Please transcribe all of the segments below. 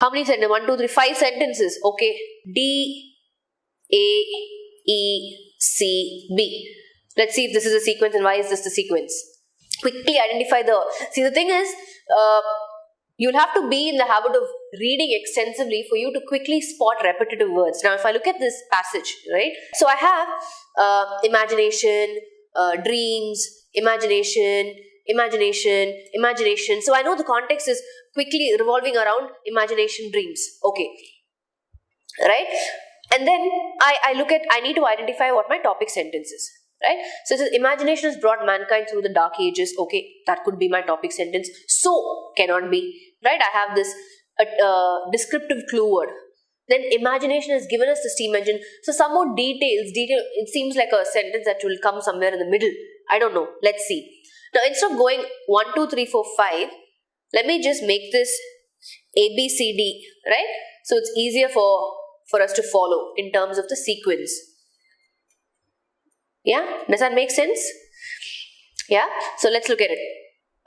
How many sentences? 1, 2, 3, 5 sentences. Okay. D, A, E, C, B. Let's see if this is a sequence and why is this the sequence. Quickly identify the thing is, you'll have to be in the habit of reading extensively for you to quickly spot repetitive words. Now, if I look at this passage, right? So I have imagination, dreams, imagination. So I know the context is quickly revolving around imagination, dreams. Okay. Right? And then I need to identify what my topic sentence is. Right? So it says imagination has brought mankind through the dark ages. Okay, that could be my topic sentence. So cannot be. Right? I have this descriptive clue word. Then imagination has given us the steam engine. So some more details. It seems like a sentence that will come somewhere in the middle. I don't know. Let's see. Now instead of going 1, 2, 3, 4, 5, let me just make this A, B, C, D. Right? So it's easier for us to follow in terms of the sequence. Yeah, does that make sense? Yeah, so let's look at it.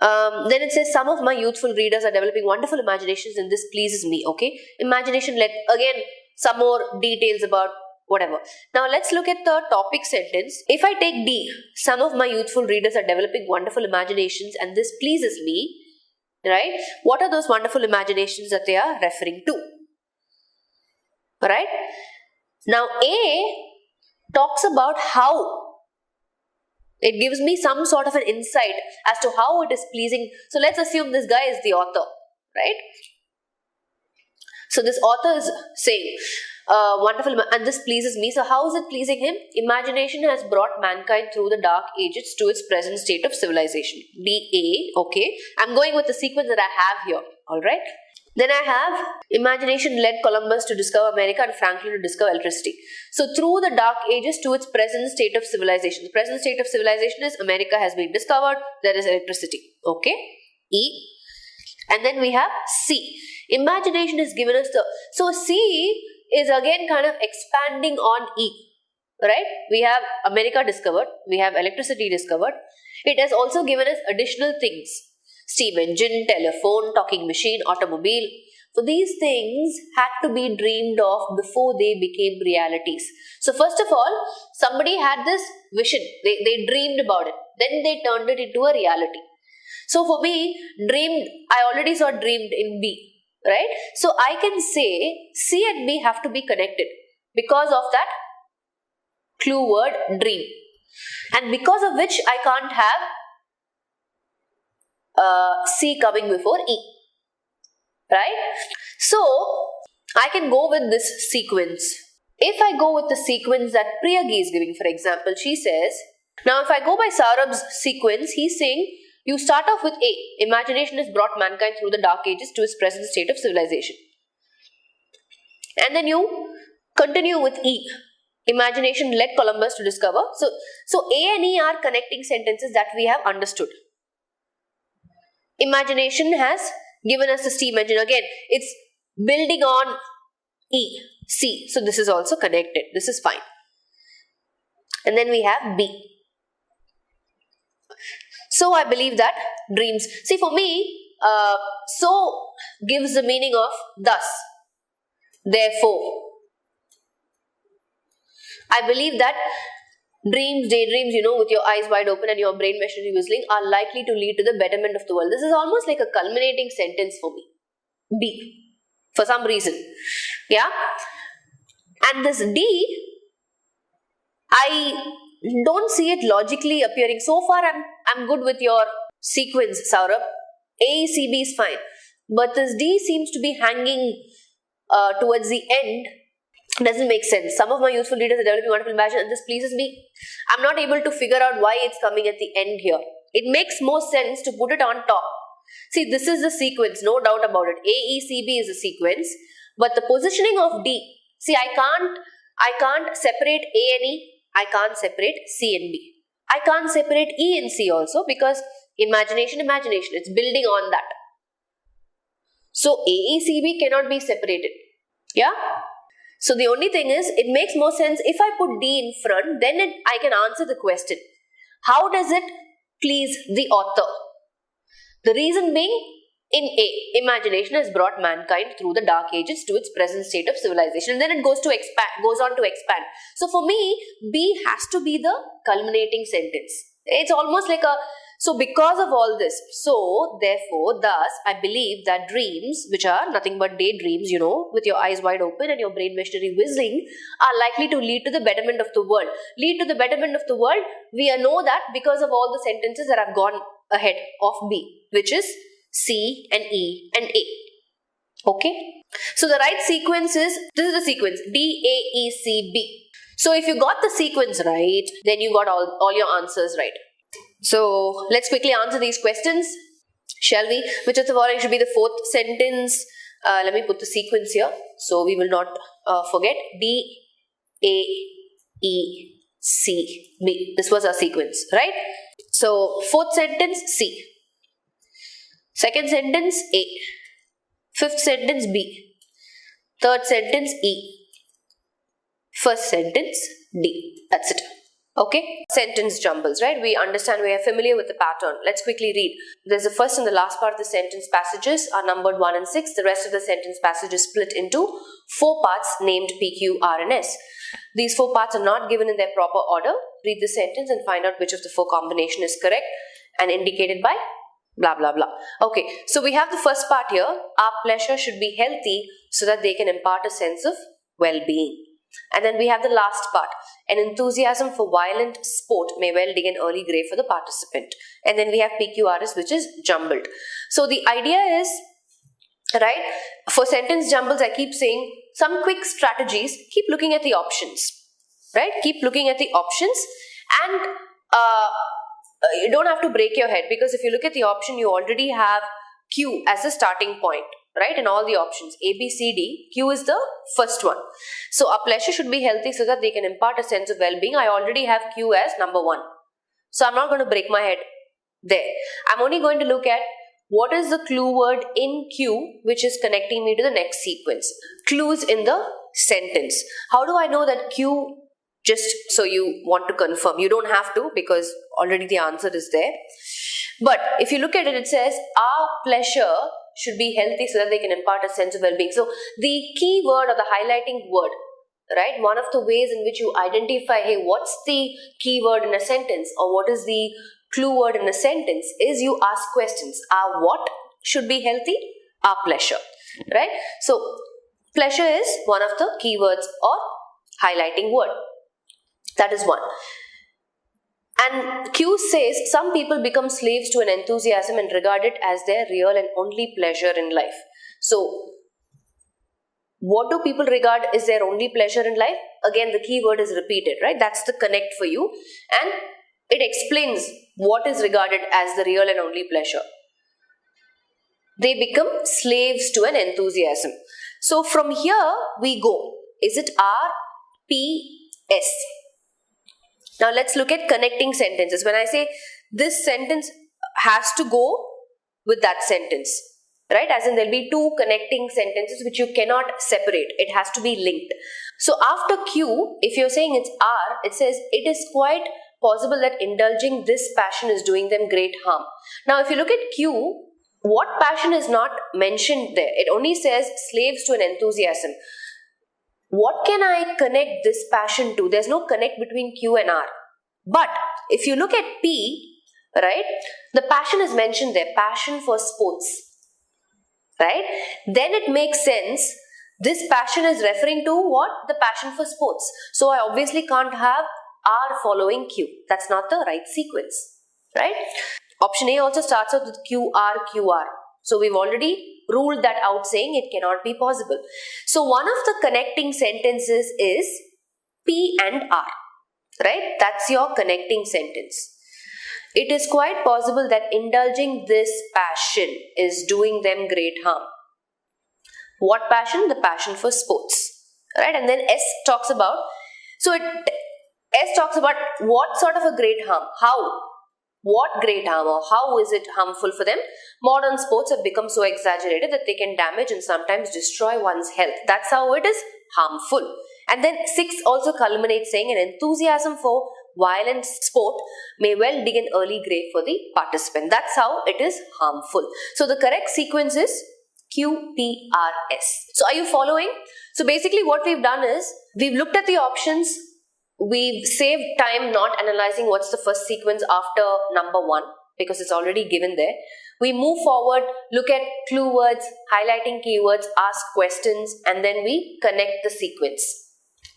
Then it says some of my youthful readers are developing wonderful imaginations and this pleases me. Okay, imagination again some more details about whatever. Now let's look at the topic sentence. If I take D, some of my youthful readers are developing wonderful imaginations and this pleases me. Right? What are those wonderful imaginations that they are referring to? Right? Now A talks about how. It gives me some sort of an insight as to how it is pleasing. So let's assume this guy is the author, right? So this author is saying, wonderful, and this pleases me. So how is it pleasing him? Imagination has brought mankind through the dark ages to its present state of civilization. D-A, okay. I'm going with the sequence that I have here, alright. Then I have imagination led Columbus to discover America and Franklin to discover electricity. So through the dark ages to its present state of civilization. The present state of civilization is America has been discovered. There is electricity. Okay. E. And then we have C. Imagination is given us so C is again kind of expanding on E. Right? We have America discovered. We have electricity discovered. It has also given us additional things. Steam engine, telephone, talking machine, automobile. So these things had to be dreamed of before they became realities. So first of all, somebody had this vision. They dreamed about it. Then they turned it into a reality. So for me, dreamed, I already saw dreamed in B. Right? So I can say C and B have to be connected because of that clue word dream. And because of which I can't have C coming before E, right? So, I can go with this sequence. If I go with the sequence that Priyagi is giving, for example, she says, now if I go by Saurabh's sequence, he's saying, you start off with A, imagination has brought mankind through the dark ages to its present state of civilization. And then you continue with E, imagination led Columbus to discover. So A and E are connecting sentences that we have understood. Imagination has given us the steam engine. Again, it's building on E, C. So this is also connected. This is fine. And then we have B. So I believe that dreams. See, for me, so gives the meaning of thus, therefore. I believe that dreams, daydreams, with your eyes wide open and your brain machinery whistling are likely to lead to the betterment of the world. This is almost like a culminating sentence for me. B. For some reason. Yeah. And this D, I don't see it logically appearing. So far, I'm good with your sequence, Saurabh. A, C, B is fine. But this D seems to be hanging towards the end. Doesn't make sense. Some of my useful readers are developing wonderful imagination and this pleases me. I'm not able to figure out why it's coming at the end here. It makes more sense to put it on top. See, this is the sequence, no doubt about it. A, E, C, B is the sequence. But the positioning of D, see, I can't separate A and E. I can't separate C and B. I can't separate E and C also because imagination, it's building on that. So A, E, C, B cannot be separated. Yeah? So the only thing is, it makes more sense if I put D in front, then I can answer the question. How does it please the author? The reason being, In A, imagination has brought mankind through the dark ages to its present state of civilization. And then it goes on to expand. So for me, B has to be the culminating sentence. It's almost like so because of all this, so therefore, thus, I believe that dreams, which are nothing but daydreams, with your eyes wide open and your brain machinery whistling, are likely to lead to the betterment of the world. Lead to the betterment of the world, we know that because of all the sentences that have gone ahead of B, which is C and E and A. Okay. So the right sequence is, this is the sequence, D, A, E, C, B. So if you got the sequence right, then you got all your answers right. So let's quickly answer these questions, shall we? Which of the following should be the fourth sentence? Let me put the sequence here so we will not forget. D, A, E, C, B. This was our sequence, right? So fourth sentence, C. Second sentence, A. Fifth sentence, B. Third sentence, E. First sentence, D. That's it. Okay? Sentence jumbles, right? We understand, we are familiar with the pattern. Let's quickly read. There's the first and the last part of the sentence passages are numbered 1 and 6. The rest of the sentence passage is split into 4 parts named P, Q, R and S. These 4 parts are not given in their proper order. Read the sentence and find out which of the 4 combination is correct and indicated by blah blah blah. Okay, so we have the first part here. Our pleasure should be healthy so that they can impart a sense of well-being. And then we have the last part. An enthusiasm for violent sport may well dig an early grave for the participant. And then we have PQRS, which is jumbled. So the idea is, right, for sentence jumbles, I keep saying some quick strategies. Keep looking at the options, right? Keep looking at the options and you don't have to break your head, because if you look at the option, you already have Q as a starting point, right? And all the options A, B, C, D, Q is the first one. So our pleasure should be healthy so that they can impart a sense of well-being. I already have Q as number 1. So I'm not going to break my head there. I'm only going to look at what is the clue word in Q which is connecting me to the next sequence. Clues in the sentence. How do I know that Q? Just so you want to confirm. You don't have to, because already the answer is there. But if you look at it, it says our pleasure should be healthy so that they can impart a sense of well-being. So the key word or the highlighting word, right? One of the ways in which you identify, hey, what's the key word in a sentence or what is the clue word in a sentence is you ask questions. Our what should be healthy? Our pleasure, right? So pleasure is one of the keywords or highlighting word. That is one. And Q says some people become slaves to an enthusiasm and regard it as their real and only pleasure in life. So what do people regard is their only pleasure in life? Again, the key word is repeated, right? That's the connect for you. And it explains what is regarded as the real and only pleasure. They become slaves to an enthusiasm. So from here we go. Is it R, P, S? Now let's look at connecting sentences. When I say this sentence has to go with that sentence, right? As in there'll be 2 connecting sentences which you cannot separate. It has to be linked. So after Q, if you're saying it's R, it says it is quite possible that indulging this passion is doing them great harm. Now if you look at Q, what passion is not mentioned there? It only says slaves to an enthusiasm. What can I connect this passion to? There's no connect between Q and R. But if you look at P, right, the passion is mentioned there, passion for sports, right? Then it makes sense. This passion is referring to what? The passion for sports. So I obviously can't have R following Q. That's not the right sequence, right? Option A also starts out with QR, QR. So we've already ruled that out, saying it cannot be possible. So one of the connecting sentences is P and R, right? That's your connecting sentence. It is quite possible that indulging this passion is doing them great harm. What passion? The passion for sports, right? And then S talks about, S talks about what sort of a great harm, how. What great harm or how is it harmful for them? Modern sports have become so exaggerated that they can damage and sometimes destroy one's health. That's how it is harmful. And then 6 also culminates saying an enthusiasm for violent sport may well dig an early grave for the participant. That's how it is harmful. So the correct sequence is QPRS. So are you following? So basically what we've done is, we've looked at the options, we've saved time not analyzing what's the first sequence after number 1, because it's already given there. We move forward, look at clue words, highlighting keywords, ask questions, and then we connect the sequence.